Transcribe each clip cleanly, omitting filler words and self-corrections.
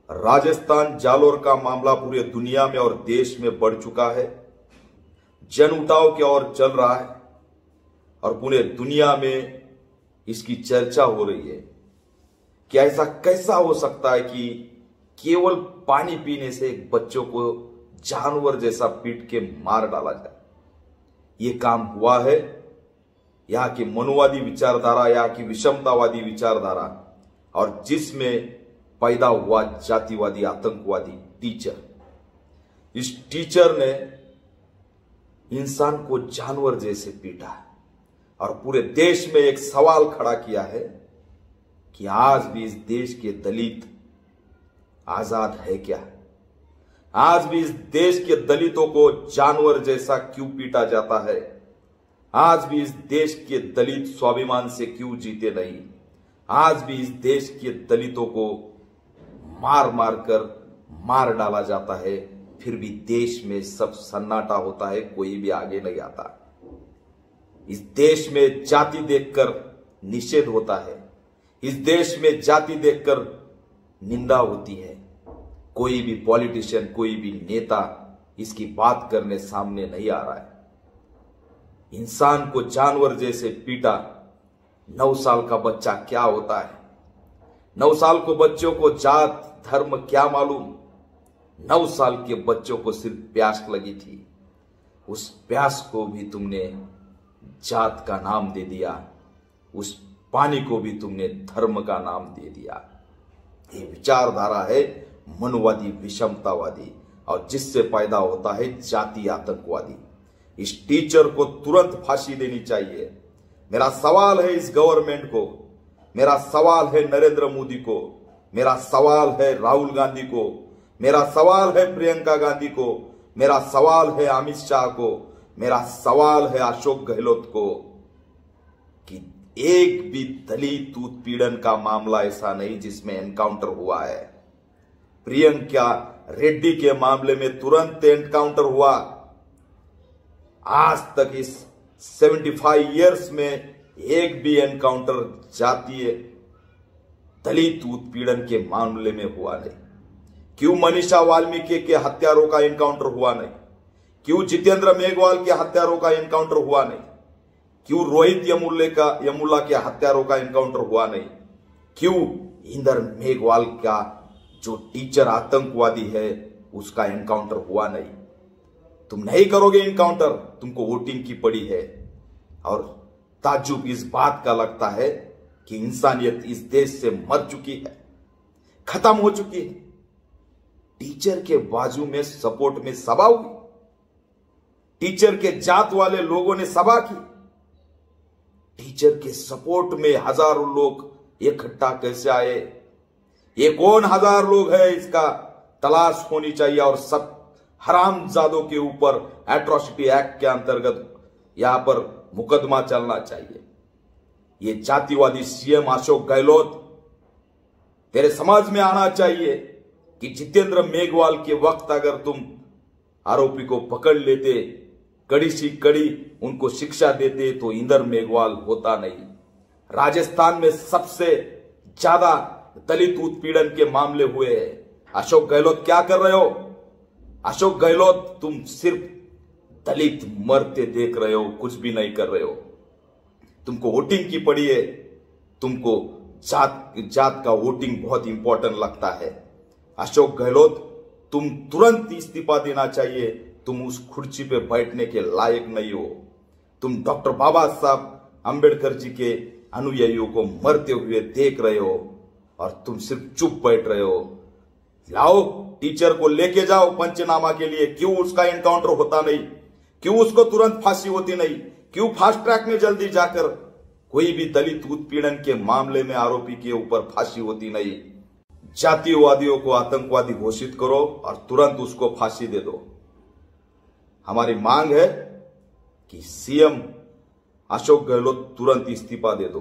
राजस्थान जालोर का मामला पूरे दुनिया में और देश में बढ़ चुका है, जन उठाव की ओर चल रहा है और पूरे दुनिया में इसकी चर्चा हो रही है कि ऐसा कैसा हो सकता है कि केवल पानी पीने से एक बच्चों को जानवर जैसा पीट के मार डाला जाए। ये काम हुआ है। यहाँ की मनुवादी विचारधारा, यहाँ की विषमतावादी विचारधारा और जिसमें पैदा हुआ जातिवादी आतंकवादी टीचर, इस टीचर ने इंसान को जानवर जैसे पीटा है और पूरे देश में एक सवाल खड़ा किया है कि आज भी इस देश के दलित आजाद है क्या? आज भी इस देश के दलितों को जानवर जैसा क्यों पीटा जाता है? आज भी इस देश के दलित स्वाभिमान से क्यों जीते नहीं? आज भी इस देश के दलितों को मार मार कर मार डाला जाता है, फिर भी देश में सब सन्नाटा होता है, कोई भी आगे नहीं आता। इस देश में जाति देखकर निषेध होता है, इस देश में जाति देखकर निंदा होती है। कोई भी पॉलिटिशियन, कोई भी नेता इसकी बात करने सामने नहीं आ रहा है। इंसान को जानवर जैसे पीटा। 9 साल का बच्चा क्या होता है? 9 साल को बच्चों को जात धर्म क्या मालूम? 9 साल के बच्चों को सिर्फ प्यास लगी थी, उस प्यास को भी तुमने जात का नाम दे दिया, उस पानी को भी तुमने धर्म का नाम दे दिया। ये विचारधारा है मनुवादी विषमतावादी और जिससे पैदा होता है जाति आतंकवादी। इस टीचर को तुरंत फांसी देनी चाहिए। मेरा सवाल है इस गवर्नमेंट को, मेरा सवाल है नरेंद्र मोदी को, मेरा सवाल है राहुल गांधी को, मेरा सवाल है प्रियंका गांधी को, मेरा सवाल है अमित शाह को, मेरा सवाल है अशोक गहलोत को कि एक भी दलित उत्पीड़न का मामला ऐसा नहीं जिसमें एनकाउंटर हुआ है। प्रियंका रेड्डी के मामले में तुरंत एनकाउंटर हुआ। आज तक इस 75 इयर्स में एक भी एनकाउंटर जातीय दलित उत्पीड़न के मामले में हुआ नहीं। क्यों मनीषा वाल्मीकि के हत्यारों का एनकाउंटर हुआ नहीं? क्यों जितेंद्र मेघवाल के हत्यारों का एनकाउंटर हुआ नहीं? क्यों रोहित यमुला के हत्यारों का एनकाउंटर हुआ नहीं? क्यों इंदर मेघवाल का जो टीचर आतंकवादी है उसका एनकाउंटर हुआ नहीं? तुम नहीं करोगे एनकाउंटर, तुमको वोटिंग की पड़ी है। और ताज्जुब इस बात का लगता है कि इंसानियत इस देश से मर चुकी है, खत्म हो चुकी है। टीचर के बाजू में सपोर्ट में सभा हुई, टीचर के जात वाले लोगों ने सभा की, टीचर के सपोर्ट में हजारों लोग इकट्ठा कैसे आए? ये कौन हजार लोग है, इसका तलाश होनी चाहिए और सब हरामजादों के ऊपर एट्रोसिटी एक्ट के अंतर्गत यहां पर मुकदमा चलना चाहिए। ये जातिवादी सीएम अशोक गहलोत, तेरे समझ में आना चाहिए कि जितेंद्र मेघवाल के वक्त अगर तुम आरोपी को पकड़ लेते, कड़ी सी कड़ी उनको शिक्षा देते तो इंदर मेघवाल होता नहीं। राजस्थान में सबसे ज्यादा दलित उत्पीड़न के मामले हुए हैं। अशोक गहलोत क्या कर रहे हो? अशोक गहलोत तुम सिर्फ दलित मरते देख रहे हो, कुछ भी नहीं कर रहे हो। तुमको वोटिंग की पड़ी है, तुमको जात का वोटिंग बहुत इंपॉर्टेंट लगता है। अशोक गहलोत तुम तुरंत इस्तीफा देना चाहिए, तुम उस कुर्सी पे बैठने के लायक नहीं हो। तुम डॉक्टर बाबा साहब अंबेडकर जी के अनुयायियों को मरते हुए देख रहे हो और तुम सिर्फ चुप बैठ रहे हो। लाओ टीचर को लेके जाओ पंचनामा के लिए। क्यों उसका एनकाउंटर होता नहीं? क्यों उसको तुरंत फांसी होती नहीं? क्यों फास्ट ट्रैक में जल्दी जाकर कोई भी दलित उत्पीड़न के मामले में आरोपी के ऊपर फांसी होती नहीं? जातिवादियों को आतंकवादी घोषित करो और तुरंत उसको फांसी दे दो। हमारी मांग है कि सीएम अशोक गहलोत तुरंत इस्तीफा दे दो,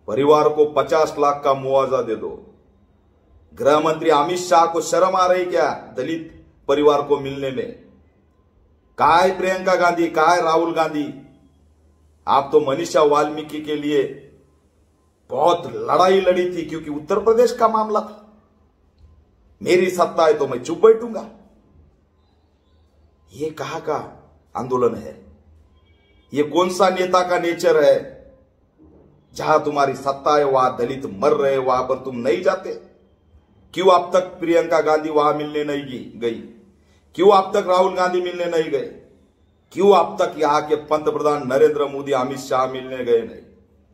परिवार को 50 लाख का मुआवजा दे दो। गृह मंत्री अमित शाह को शर्म आ रही क्या दलित परिवार को मिलने में? कहा है प्रियंका गांधी, कहा है राहुल गांधी? आप तो मनीषा वाल्मीकि के लिए बहुत लड़ाई लड़ी थी क्योंकि उत्तर प्रदेश का मामला था। मेरी सत्ता है तो मैं चुप बैठूंगा। ये कहां का आंदोलन है? ये कौन सा नेता का नेचर है? जहां तुम्हारी सत्ता है वहां दलित मर रहे, वहां पर तुम नहीं जाते? क्यों अब तक प्रियंका गांधी वहां मिलने नहीं गई? क्यों अब तक राहुल गांधी मिलने नहीं गए? क्यों अब तक यहां के पंतप्रधान नरेंद्र मोदी, अमित शाह मिलने गए नहीं?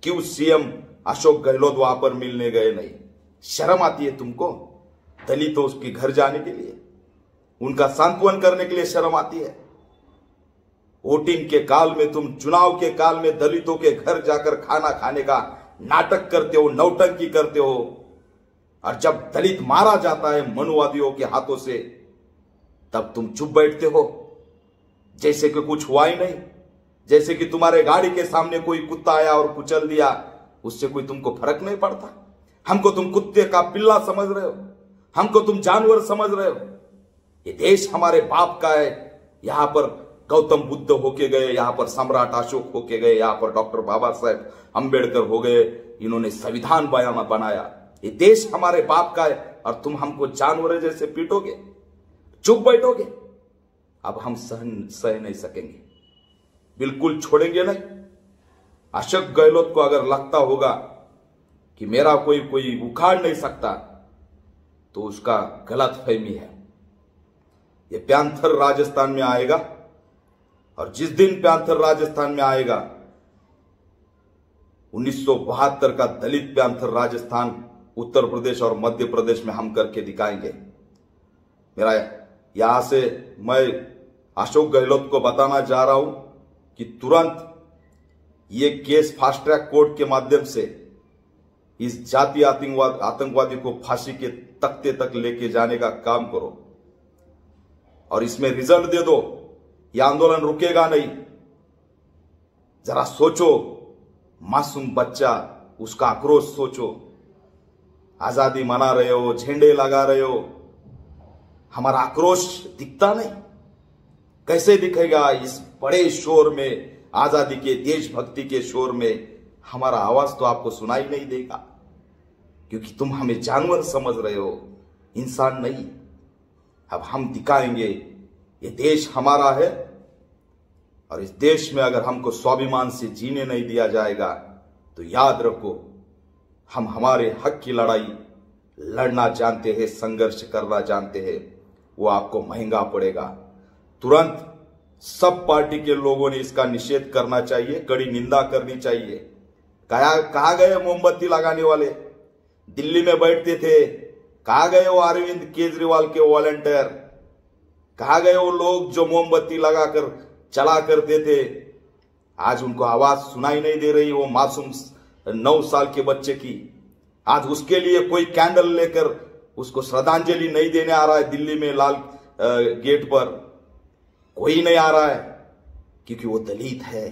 क्यों सीएम अशोक गहलोत वहां पर मिलने गए नहीं? शर्म आती है तुमको दलितों के घर जाने के लिए, उनका सांत्वन करने के लिए शर्म आती है? वोटिंग के काल में तुम, चुनाव के काल में दलितों के घर जाकर खाना खाने का नाटक करते हो, नौटंकी करते हो, और जब दलित मारा जाता है मनुवादियों के हाथों से तब तुम चुप बैठते हो जैसे कि कुछ हुआ ही नहीं, जैसे कि तुम्हारे गाड़ी के सामने कोई कुत्ता आया और कुचल दिया, उससे कोई तुमको फर्क नहीं पड़ता। हमको तुम कुत्ते का पिल्ला समझ रहे हो, हमको तुम जानवर समझ रहे हो। ये देश हमारे बाप का है। यहां पर गौतम बुद्ध होके गए, यहां पर सम्राट अशोक होके गए, यहां पर डॉक्टर बाबा साहेब अंबेडकर हो गए, इन्होंने संविधान बनाया। ये देश हमारे बाप का है और तुम हमको जानवर जैसे पीटोगे, चुप बैठोगे? अब हम सह नहीं सकेंगे, बिल्कुल छोड़ेंगे नहीं। अशोक गहलोत को अगर लगता होगा कि मेरा कोई उखाड़ नहीं सकता तो उसका गलत फहमी है। ये पैंथर राजस्थान में आएगा और जिस दिन पैंथर राजस्थान में आएगा 1972 का दलित पैंथर राजस्थान, उत्तर प्रदेश और मध्य प्रदेश में हम करके दिखाएंगे। मेरा यहां से मैं अशोक गहलोत को बताना चाह रहा हूं कि तुरंत ये केस फास्ट ट्रैक कोर्ट के माध्यम से इस जातीय आतंकवादी को फांसी के तख्ते तक लेके जाने का काम करो और इसमें रिजल्ट दे दो। यह आंदोलन रुकेगा नहीं। जरा सोचो, मासूम बच्चा, उसका आक्रोश सोचो। आजादी मना रहे हो, झंडे लगा रहे हो, हमारा आक्रोश दिखता नहीं? कैसे दिखेगा? इस बड़े शोर में, आजादी के, देशभक्ति के शोर में हमारा आवाज तो आपको सुनाई नहीं देगा, क्योंकि तुम हमें जानवर समझ रहे हो, इंसान नहीं। अब हम दिखाएंगे ये देश हमारा है और इस देश में अगर हमको स्वाभिमान से जीने नहीं दिया जाएगा तो याद रखो, हम हमारे हक की लड़ाई लड़ना जानते हैं, संघर्ष करना जानते हैं, वो आपको महंगा पड़ेगा। तुरंत सब पार्टी के लोगों ने इसका निषेध करना चाहिए, कड़ी निंदा करनी चाहिए। कहा गए मोमबत्ती लगाने वाले? दिल्ली में बैठते थे, कहा गए वो अरविंद केजरीवाल के वॉलंटियर? कहा गए वो लोग जो मोमबत्ती लगाकर चला करते थे? आज उनको आवाज सुनाई नहीं दे रही। वो मासूम 9 साल के बच्चे की आज उसके लिए कोई कैंडल लेकर उसको श्रद्धांजलि नहीं देने आ रहा है। दिल्ली में लाल गेट पर कोई नहीं आ रहा है क्योंकि वो दलित है।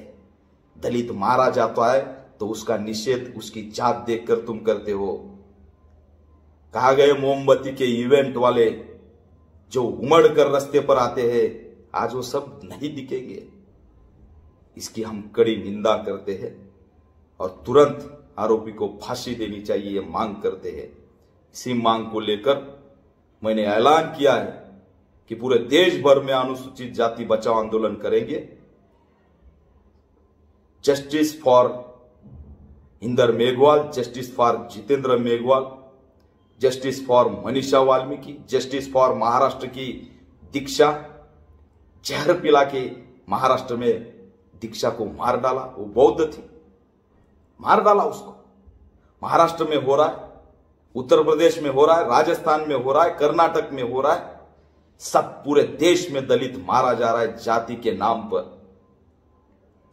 दलित मारा जाता है तो उसका निषेध, उसकी जात देखकर तुम करते हो। कहा गए मोमबत्ती के इवेंट वाले जो उमड़ कर रास्ते पर आते हैं, आज वो सब नहीं दिखेंगे। इसकी हम कड़ी निंदा करते हैं और तुरंत आरोपी को फांसी देनी चाहिए, ये मांग करते हैं। इसी मांग को लेकर मैंने ऐलान किया है कि पूरे देश भर में अनुसूचित जाति बचाओ आंदोलन करेंगे। Justice for Inder Meghwal, justice for Jitendra Meghwal, justice for Manisha Valmiki, justice for Maharashtra की दीक्षा। जहर पिला के महाराष्ट्र में दीक्षा को मार डाला, वो बौद्ध थी, मार डाला उसको। महाराष्ट्र में हो रहा है, उत्तर प्रदेश में हो रहा है, राजस्थान में हो रहा है, कर्नाटक में हो रहा है। सब पूरे देश में दलित मारा जा रहा है जाति के नाम पर।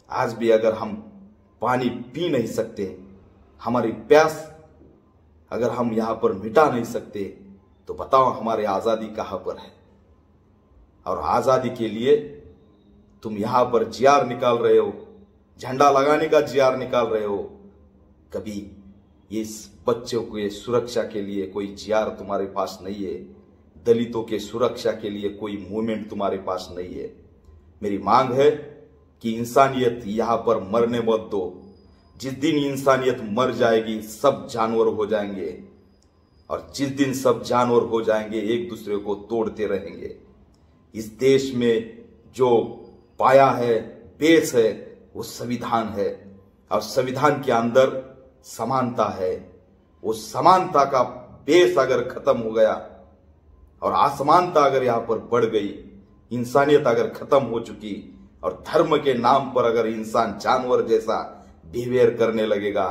आज भी अगर हम पानी पी नहीं सकते, हमारी प्यास अगर हम यहां पर मिटा नहीं सकते, तो बताओ हमारी आजादी कहां पर है? और आजादी के लिए तुम यहां पर जियार निकाल रहे हो, झंडा लगाने का जियार निकाल रहे हो। कभी इस बच्चों के सुरक्षा के लिए कोई जियार तुम्हारे पास नहीं है, दलितों के सुरक्षा के लिए कोई मूवमेंट तुम्हारे पास नहीं है। मेरी मांग है कि इंसानियत यहां पर मरने मत दो। जिस दिन इंसानियत मर जाएगी सब जानवर हो जाएंगे। और जिस दिन सब जानवर हो जाएंगे, एक दूसरे को तोड़ते रहेंगे। इस देश में जो पाया है, बेस है, वो संविधान है, और संविधान के अंदर समानता है। वो समानता का बेस अगर खत्म हो गया और असमानता अगर यहां पर बढ़ गई, इंसानियत अगर खत्म हो चुकी और धर्म के नाम पर अगर इंसान जानवर जैसा बिहेवियर करने लगेगा,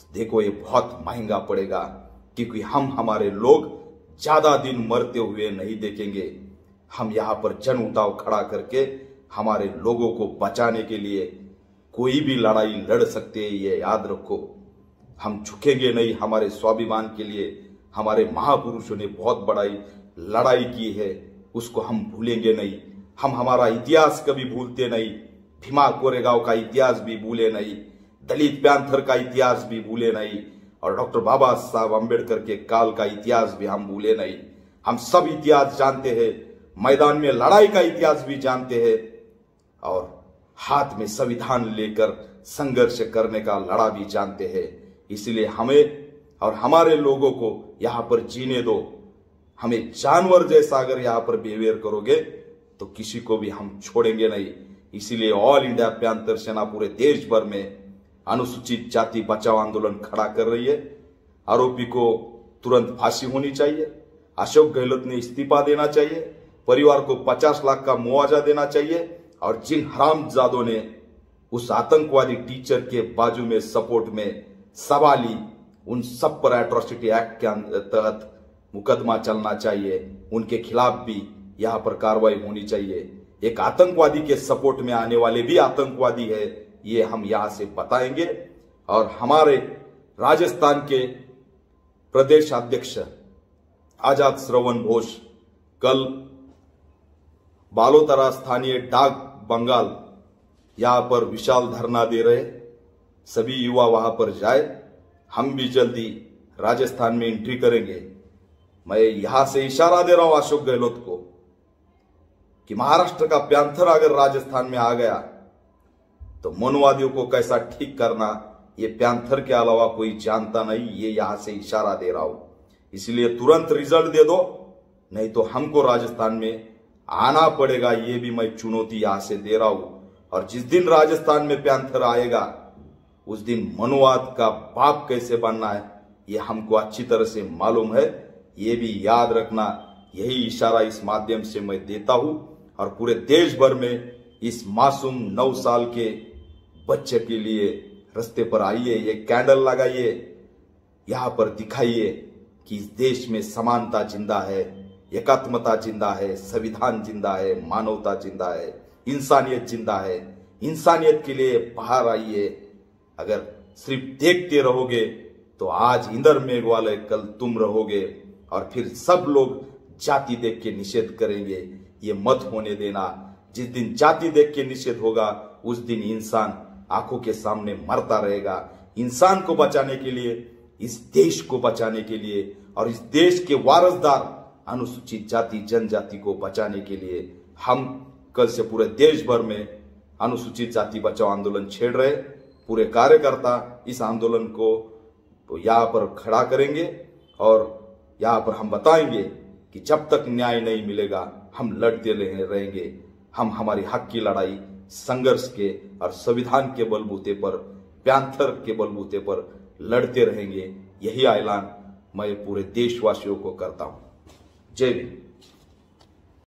तो देखो ये बहुत महंगा पड़ेगा। क्योंकि हम हमारे लोग ज्यादा दिन मरते हुए नहीं देखेंगे। हम यहां पर जन उठाव खड़ा करके हमारे लोगों को बचाने के लिए कोई भी लड़ाई लड़ सकते हैं, ये याद रखो। हम झुकेंगे नहीं हमारे स्वाभिमान के लिए। हमारे महापुरुषों ने बहुत बड़ी लड़ाई की है, उसको हम भूलेंगे नहीं। हम हमारा इतिहास कभी भूलते नहीं। भीमा कोरेगांव का इतिहास भी भूले नहीं, दलित पैंथर का इतिहास भी भूले नहीं, और डॉक्टर बाबा साहब अम्बेडकर के काल का इतिहास भी हम भूले नहीं। हम सब इतिहास जानते हैं, मैदान में लड़ाई का इतिहास भी जानते हैं, और हाथ में संविधान लेकर संघर्ष करने का लड़ा भी जानते हैं। इसलिए हमें और हमारे लोगों को यहां पर जीने दो। हमें जानवर जैसा अगर यहां पर बिहेवियर करोगे तो किसी को भी हम छोड़ेंगे नहीं। इसीलिए ऑल इंडिया पैंथर सेना पूरे देश भर में अनुसूचित जाति बचाओ आंदोलन खड़ा कर रही है। आरोपी को तुरंत फांसी होनी चाहिए। अशोक गहलोत ने इस्तीफा देना चाहिए। परिवार को 50 लाख का मुआवजा देना चाहिए। और जिन हरामजादों ने उस आतंकवादी टीचर के बाजू में सपोर्ट में सवाल ली, उन सब पर एट्रोसिटी एक्ट के तहत मुकदमा चलना चाहिए। उनके खिलाफ भी यहां पर कार्रवाई होनी चाहिए। एक आतंकवादी के सपोर्ट में आने वाले भी आतंकवादी है, ये हम यहां से बताएंगे। और हमारे राजस्थान के प्रदेश अध्यक्ष आजाद श्रवण घोष कल बालोतरा स्थानीय डाक बंगाल यहां पर विशाल धरना दे रहे। सभी युवा वहां पर जाए। हम भी जल्दी राजस्थान में एंट्री करेंगे। मैं यहां से इशारा दे रहा हूं अशोक गहलोत को कि महाराष्ट्र का पैंथर अगर राजस्थान में आ गया तो मनोवादियों को कैसा ठीक करना ये पैंथर के अलावा कोई जानता नहीं। ये यहां से इशारा दे रहा हूं। इसलिए तुरंत रिजल्ट दे दो, नहीं तो हमको राजस्थान में आना पड़ेगा। ये भी मैं चुनौती यहां से दे रहा हूं। और जिस दिन राजस्थान में पैंथर आएगा उस दिन मनुवाद का बाप कैसे बनना है ये हमको अच्छी तरह से मालूम है। ये भी याद रखना। यही इशारा इस माध्यम से मैं देता हूं। और पूरे देश भर में इस मासूम 9 साल के बच्चे के लिए रास्ते पर आइए, ये कैंडल लगाइए, यहां पर दिखाइए कि इस देश में समानता जिंदा है, एकात्मता जिंदा है, संविधान जिंदा है, मानवता जिंदा है, इंसानियत जिंदा है। इंसानियत के लिए बाहर आइए। अगर सिर्फ देखते रहोगे तो आज इंदर मेघवाल कल तुम रहोगे और फिर सब लोग जाति देख के निषेध करेंगे। ये मत होने देना। जिस दिन जाति देख के निषेध होगा उस दिन इंसान आंखों के सामने मरता रहेगा। इंसान को बचाने के लिए, इस देश को बचाने के लिए और इस देश के वारसदार अनुसूचित जाति जनजाति को बचाने के लिए हम कल से पूरे देश भर में अनुसूचित जाति बचाओ आंदोलन छेड़ रहे। पूरे कार्यकर्ता इस आंदोलन को यहाँ पर खड़ा करेंगे और यहाँ पर हम बताएंगे कि जब तक न्याय नहीं मिलेगा हम लड़ते रहेंगे। हम हमारी हक की लड़ाई संघर्ष के और संविधान के बलबूते पर, पैंथर के बलबूते पर लड़ते रहेंगे। यही ऐलान मैं पूरे देशवासियों को करता हूं। जय भीम।